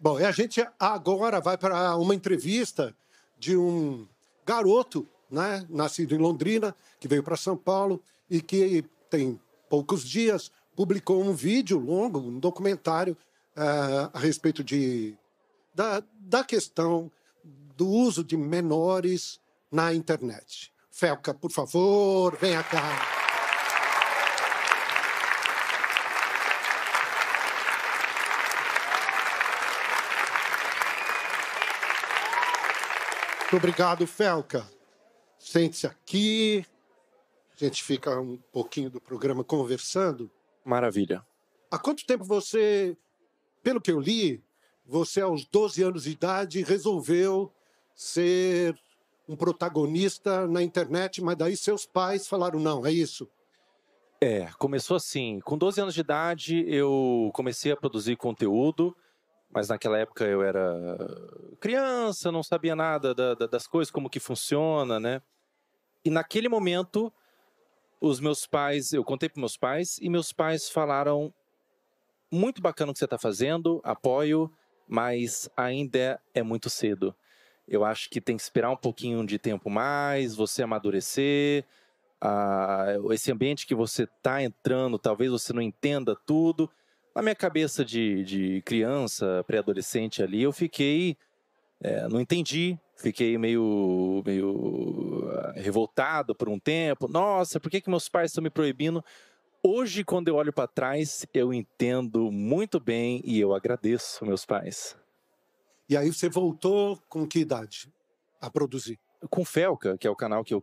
Bom, e a gente agora vai para uma entrevista de um garoto, né, nascido em Londrina, que veio para São Paulo e que tem poucos dias publicou um vídeo longo, um documentário a respeito da questão do uso de menores na internet. Felca, por favor, venha cá. Muito obrigado, Felca. Sente-se aqui. A gente fica um pouquinho do programa conversando. Maravilha. Há quanto tempo você, pelo que eu li, você aos 12 anos de idade resolveu ser um protagonista na internet, mas daí seus pais falaram não, é isso? Começou assim. Com 12 anos de idade, eu comecei a produzir conteúdo, mas naquela época eu era criança, não sabia nada das coisas, como que funciona, né? E naquele momento, eu contei para meus pais, e meus pais falaram: muito bacana o que você está fazendo, apoio, mas ainda é muito cedo. Eu acho que tem que esperar um pouquinho de tempo mais, você amadurecer, esse ambiente que você está entrando, talvez você não entenda tudo. Na minha cabeça de criança, pré-adolescente ali, eu fiquei... não entendi, fiquei meio revoltado por um tempo. Nossa, por que meus pais estão me proibindo? Hoje, quando eu olho para trás, eu entendo muito bem e eu agradeço meus pais. E aí você voltou com que idade a produzir? Com Felca, que é o canal que eu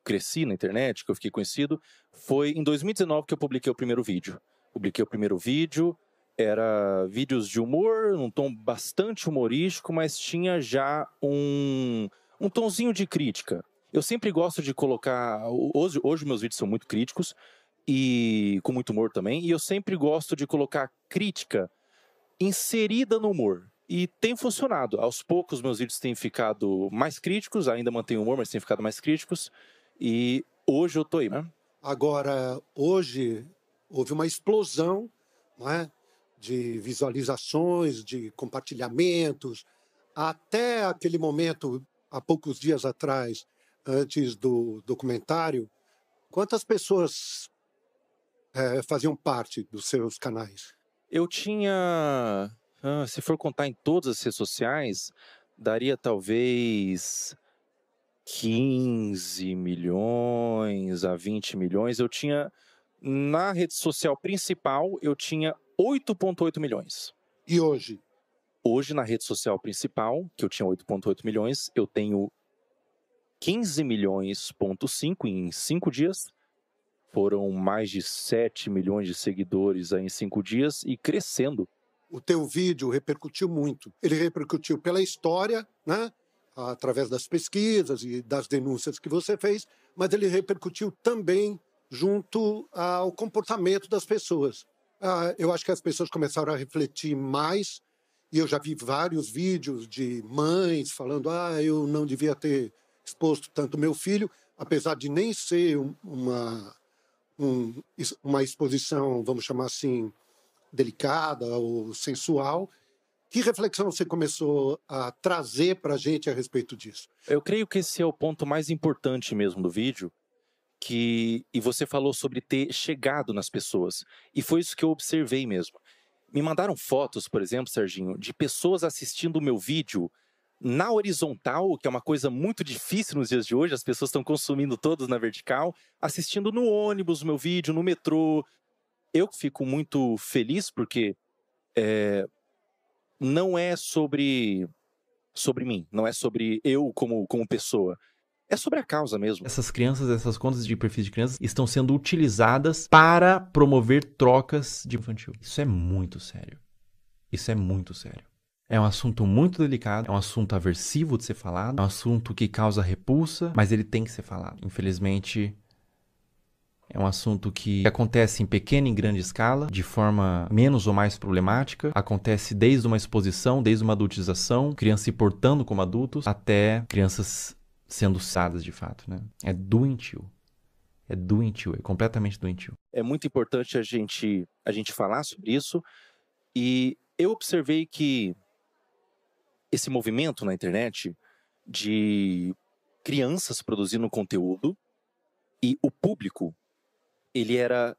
cresci na internet, que eu fiquei conhecido, foi em 2019 que eu publiquei o primeiro vídeo. Publiquei o primeiro vídeo, era vídeos de humor, num tom bastante humorístico, mas tinha já um tonzinho de crítica. Eu sempre gosto de colocar... Hoje meus vídeos são muito críticos, e com muito humor também, e eu sempre gosto de colocar crítica inserida no humor. E tem funcionado. Aos poucos meus vídeos têm ficado mais críticos, ainda mantenho humor, mas têm ficado mais críticos. E hoje eu tô aí, né? Agora, hoje, houve uma explosão, não é? De visualizações, de compartilhamentos. Até aquele momento, há poucos dias atrás, antes do documentário, quantas pessoas faziam parte dos seus canais? Eu tinha... se for contar em todas as redes sociais, daria talvez 15 milhões a 20 milhões. Eu tinha... Na rede social principal, eu tinha 8,8 milhões. E hoje? Hoje, na rede social principal, que eu tinha 8,8 milhões, eu tenho 15 milhões,5 em 5 dias. Foram mais de 7 milhões de seguidores aí em 5 dias e crescendo. O teu vídeo repercutiu muito. Ele repercutiu pela história, né? Através das pesquisas e das denúncias que você fez, mas ele repercutiu também junto ao comportamento das pessoas. Eu acho que as pessoas começaram a refletir mais, e eu já vi vários vídeos de mães falando: eu não devia ter exposto tanto meu filho, apesar de nem ser uma exposição, vamos chamar assim, delicada ou sensual. Que reflexão você começou a trazer para a gente a respeito disso? Eu creio que esse é o ponto mais importante mesmo do vídeo, e você falou sobre ter chegado nas pessoas, e foi isso que eu observei mesmo. Me mandaram fotos, por exemplo, Serginho, de pessoas assistindo o meu vídeo na horizontal, que é uma coisa muito difícil nos dias de hoje, as pessoas estão consumindo todos na vertical, assistindo no ônibus o meu vídeo, no metrô. Eu fico muito feliz porque não é sobre mim, não é sobre eu como pessoa. É sobre a causa mesmo. Essas crianças, essas contas de perfis de crianças estão sendo utilizadas para promover trocas de infantil. Isso é muito sério. Isso é muito sério. É um assunto muito delicado, é um assunto aversivo de ser falado, é um assunto que causa repulsa, mas ele tem que ser falado. Infelizmente, é um assunto que acontece em pequena e grande escala, de forma menos ou mais problemática. Acontece desde uma exposição, desde uma adultização, crianças se portando como adultos, até crianças sendo usadas de fato, né? É doentio. É doentio, é completamente doentio. É muito importante a gente falar sobre isso, e eu observei que esse movimento na internet de crianças produzindo conteúdo e o público, ele era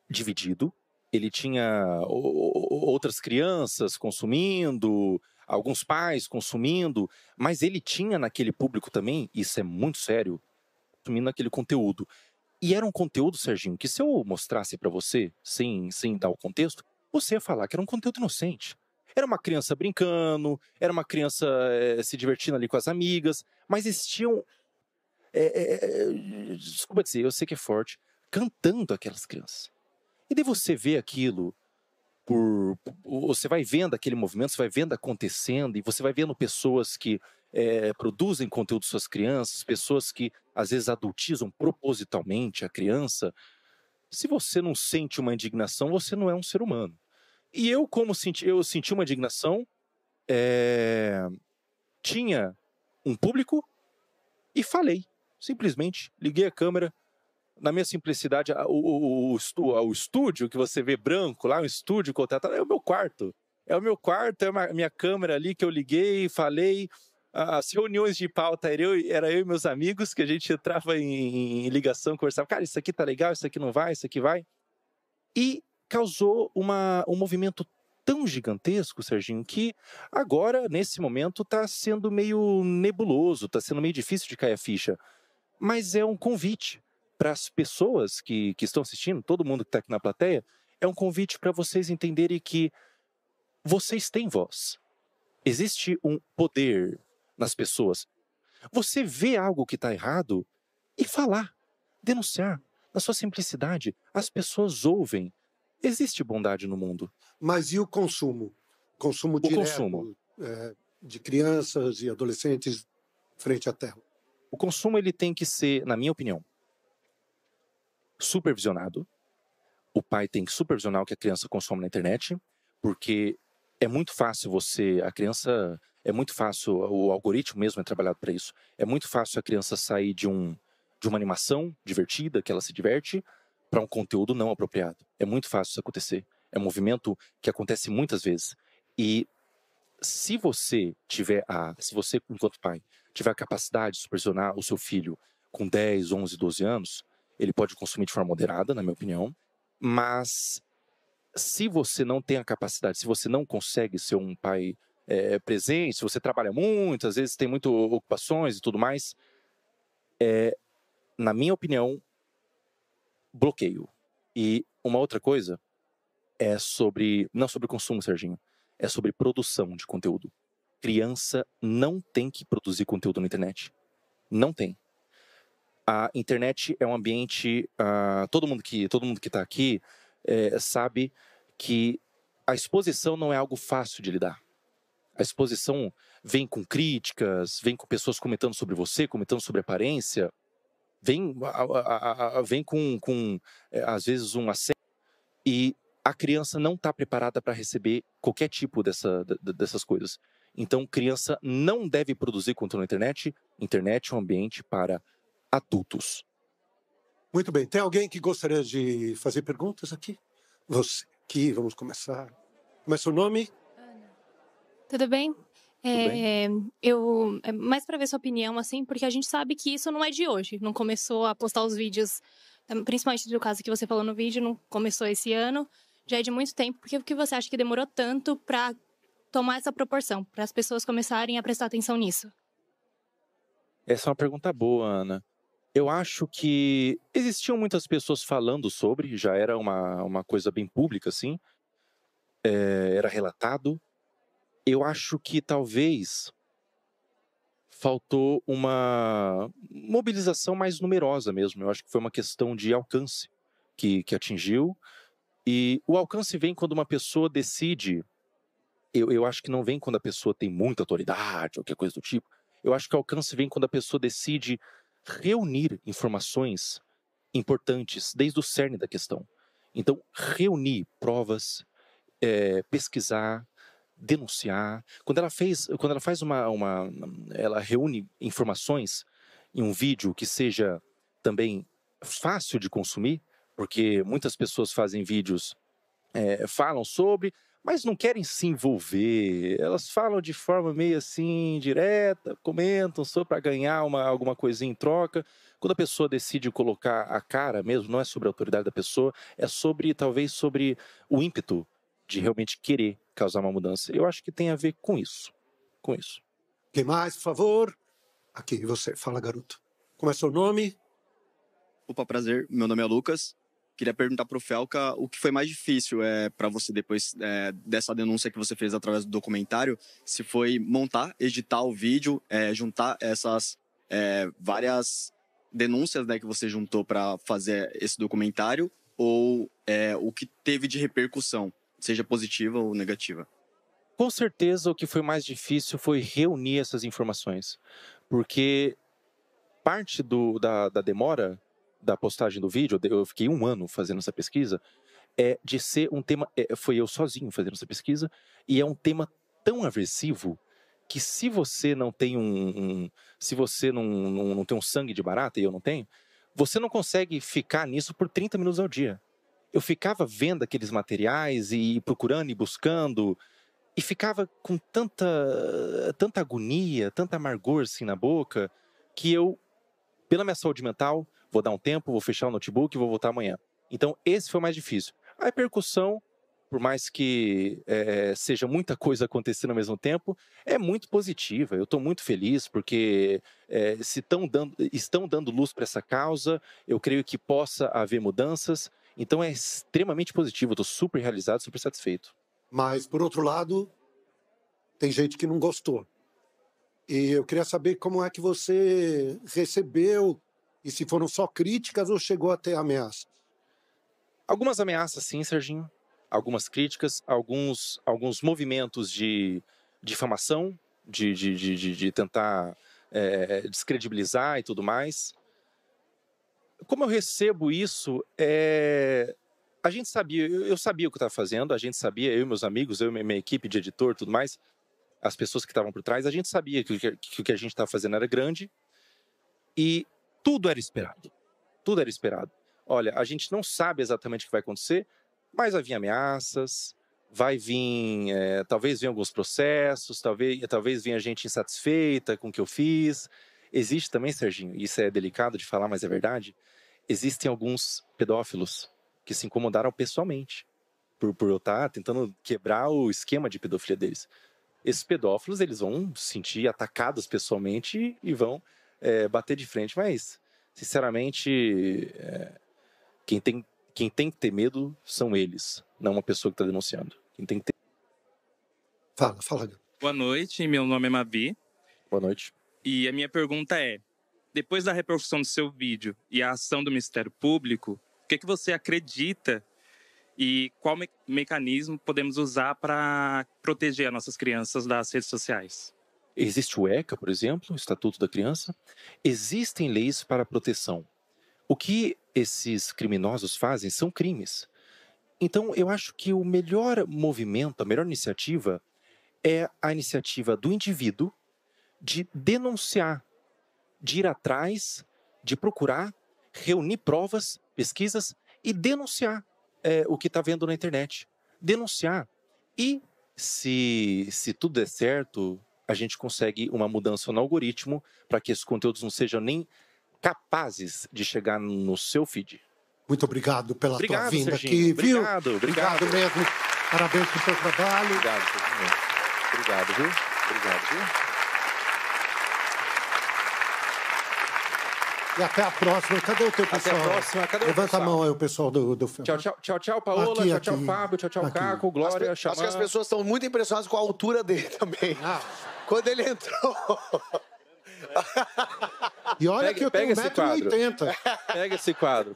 dividido, ele tinha outras crianças consumindo, alguns pais consumindo, mas ele tinha naquele público também, isso é muito sério, consumindo aquele conteúdo. E era um conteúdo, Serginho, que se eu mostrasse para você, sem dar o contexto, você ia falar que era um conteúdo inocente. Era uma criança brincando, era uma criança se divertindo ali com as amigas, mas existiam, desculpa dizer, eu sei que é forte, cantando aquelas crianças. E daí você vê aquilo, você vai vendo aquele movimento, você vai vendo acontecendo, e você vai vendo pessoas que produzem conteúdo suas crianças, pessoas que às vezes adultizam propositalmente a criança. Se você não sente uma indignação, você não é um ser humano. E eu senti uma indignação, tinha um público e falei, simplesmente, liguei a câmera, na minha simplicidade, o estúdio que você vê branco lá, o estúdio contratado, é o meu quarto. É o meu quarto, é a minha câmera ali que eu liguei, falei. As reuniões de pauta era eu e meus amigos, que a gente entrava em ligação, conversava. Cara, isso aqui tá legal, isso aqui não vai, isso aqui vai. E causou um movimento tão gigantesco, Serginho, que agora, nesse momento, tá sendo meio nebuloso, tá sendo meio difícil de cair a ficha. Mas é um convite para as pessoas que estão assistindo, todo mundo que está aqui na plateia, é um convite para vocês entenderem que vocês têm voz. Existe um poder nas pessoas. Você vê algo que está errado e falar, denunciar, na sua simplicidade. As pessoas ouvem. Existe bondade no mundo. Mas e o consumo? Consumo direto consumo. De crianças e adolescentes frente à tela. O consumo ele tem que ser, na minha opinião, supervisionado. O pai tem que supervisionar o que a criança consome na internet, porque é muito fácil o algoritmo mesmo é trabalhado para isso. É muito fácil a criança sair de uma animação divertida, que ela se diverte, para um conteúdo não apropriado. É muito fácil isso acontecer. É um movimento que acontece muitas vezes. E se você, enquanto pai, tiver a capacidade de supervisionar o seu filho com 10, 11, 12 anos, ele pode consumir de forma moderada, na minha opinião, mas se você não tem a capacidade, se você não consegue ser um pai presente, se você trabalha muito, às vezes tem muitas ocupações e tudo mais, na minha opinião, bloqueio. E uma outra coisa não sobre consumo, Serginho, é sobre produção de conteúdo. Criança não tem que produzir conteúdo na internet. Não tem. A internet é um ambiente... todo mundo que está aqui sabe que a exposição não é algo fácil de lidar. A exposição vem com críticas, vem com pessoas comentando sobre você, comentando sobre aparência, vem com às vezes, um assédio. E a criança não está preparada para receber qualquer tipo dessas coisas. Então, criança não deve produzir conteúdo na internet. Internet é um ambiente para adultos. Muito bem. Tem alguém que gostaria de fazer perguntas aqui? Você aqui, vamos começar. Como é seu nome? Ana. Tudo bem? Mais para ver sua opinião, assim, porque a gente sabe que isso não é de hoje. Não começou a postar os vídeos, principalmente do caso que você falou no vídeo, não começou esse ano, já é de muito tempo. Por que você acha que demorou tanto para tomar essa proporção, para as pessoas começarem a prestar atenção nisso? Essa é uma pergunta boa, Ana. Eu acho que existiam muitas pessoas falando sobre, já era uma coisa bem pública, assim, era relatado. Eu acho que talvez faltou uma mobilização mais numerosa mesmo. Eu acho que foi uma questão de alcance que atingiu. E o alcance vem quando uma pessoa decide. Eu acho que não vem quando a pessoa tem muita autoridade ou qualquer coisa do tipo. Eu acho que o alcance vem quando a pessoa decide reunir informações importantes desde o cerne da questão. Então, reunir provas, pesquisar, denunciar. Quando ela faz ela reúne informações em um vídeo que seja também fácil de consumir, porque muitas pessoas fazem vídeos, falam sobre, mas não querem se envolver. Elas falam de forma meio assim, direta, comentam só para ganhar alguma coisinha em troca. Quando a pessoa decide colocar a cara mesmo, não é sobre a autoridade da pessoa, é talvez sobre o ímpeto de realmente querer causar uma mudança. Eu acho que tem a ver com isso. Com isso. Quem mais, por favor? Aqui, você. Fala, garoto. Como é seu nome? Opa, prazer. Meu nome é Lucas. Queria perguntar pro Felca o que foi mais difícil para você depois dessa denúncia que você fez através do documentário, se foi montar, editar o vídeo, juntar essas várias denúncias, né, que você juntou para fazer esse documentário, ou o que teve de repercussão, seja positiva ou negativa. Com certeza o que foi mais difícil foi reunir essas informações, porque parte da demora da postagem do vídeo, eu fiquei 1 ano fazendo essa pesquisa, de ser um tema, foi eu sozinho fazendo essa pesquisa, e é um tema tão aversivo que se você não tem se você não tem um sangue de barata, e eu não tenho, você não consegue ficar nisso por 30 minutos ao dia. Eu ficava vendo aqueles materiais e procurando e buscando, e ficava com tanta agonia, tanta amargor assim na boca, que eu, pela minha saúde mental, vou dar um tempo, vou fechar o notebook e vou voltar amanhã. Então, esse foi o mais difícil. A repercussão, por mais que seja muita coisa acontecendo ao mesmo tempo, é muito positiva. Eu estou muito feliz porque se estão dando luz para essa causa, eu creio que possa haver mudanças. Então, é extremamente positivo. Eu estou super realizado, super satisfeito. Mas, por outro lado, tem gente que não gostou. E eu queria saber como é que você recebeu, e se foram só críticas ou chegou até ameaças? Algumas ameaças, sim, Serginho. Algumas críticas, alguns movimentos de difamação, de tentar descredibilizar e tudo mais. Como eu recebo isso, a gente sabia, eu sabia o que eu estava fazendo, a gente sabia, eu e meus amigos, eu e minha equipe de editor, tudo mais, as pessoas que estavam por trás, a gente sabia que o que a gente estava fazendo era grande e tudo era esperado. Tudo era esperado. Olha, a gente não sabe exatamente o que vai acontecer, mas vai vir ameaças, vai vir, talvez venham alguns processos, talvez venha gente insatisfeita com o que eu fiz. Existe também, Serginho, e isso é delicado de falar, mas é verdade, existem alguns pedófilos que se incomodaram pessoalmente por eu estar tentando quebrar o esquema de pedofilia deles. Esses pedófilos, eles vão se sentir atacados pessoalmente e vão bater de frente, mas, sinceramente, quem tem que ter medo são eles, não uma pessoa que está denunciando. Quem tem que ter... Fala. Boa noite, meu nome é Mavi. Boa noite. E a minha pergunta é, depois da repercussão do seu vídeo e a ação do Ministério Público, o que você acredita e qual mecanismo podemos usar para proteger as nossas crianças das redes sociais? Existe o ECA, por exemplo, o Estatuto da Criança. Existem leis para proteção. O que esses criminosos fazem são crimes. Então, eu acho que o melhor movimento, a melhor iniciativa é a iniciativa do indivíduo de denunciar, de ir atrás, de procurar, reunir provas, pesquisas e denunciar o que está vendo na internet. Denunciar. E, se tudo der certo, a gente consegue uma mudança no algoritmo para que esses conteúdos não sejam nem capazes de chegar no seu feed. Muito obrigado pela tua vinda, Serginho. aqui, viu? Obrigado Mesmo. Parabéns pelo teu trabalho. Obrigado, Serginho. Obrigado, viu? E até a próxima. Cadê o teu pessoal? Até a próxima. Cadê o Levanta pessoal? a mão aí, o pessoal do filme. Tchau, Paola. Aqui. Tchau, Fábio. Tchau, Aqui. Caco. Glória, Xamã. Acho que as pessoas estão muito impressionadas com a altura dele também. Quando ele entrou... E olha que eu tenho 1,80m.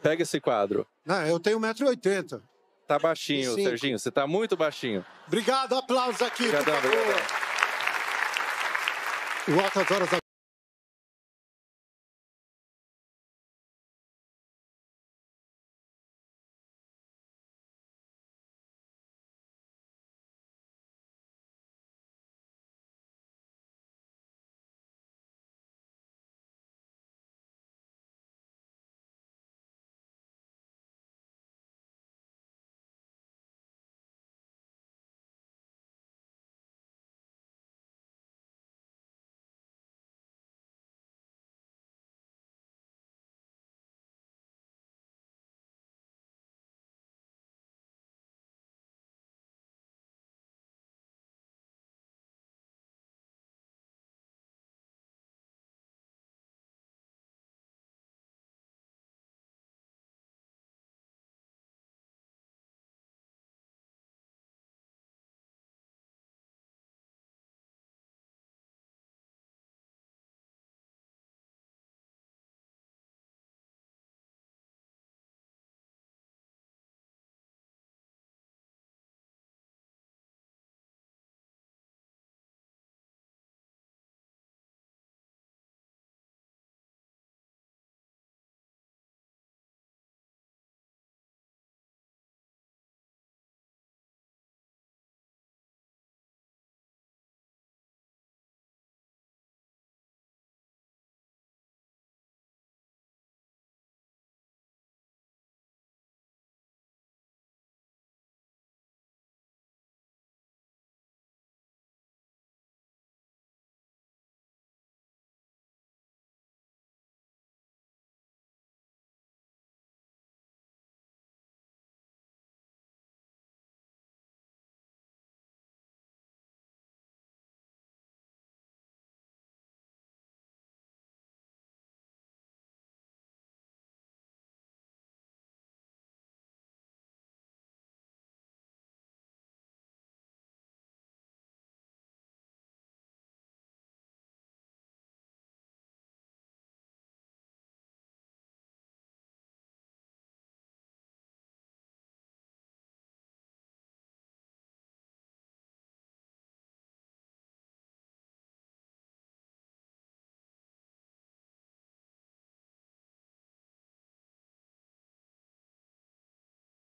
Pega esse quadro. Não, eu tenho 1,80m. Tá baixinho, Serginho. Você tá muito baixinho. Obrigado, aplausos aqui. Obrigadão. O Altas Horas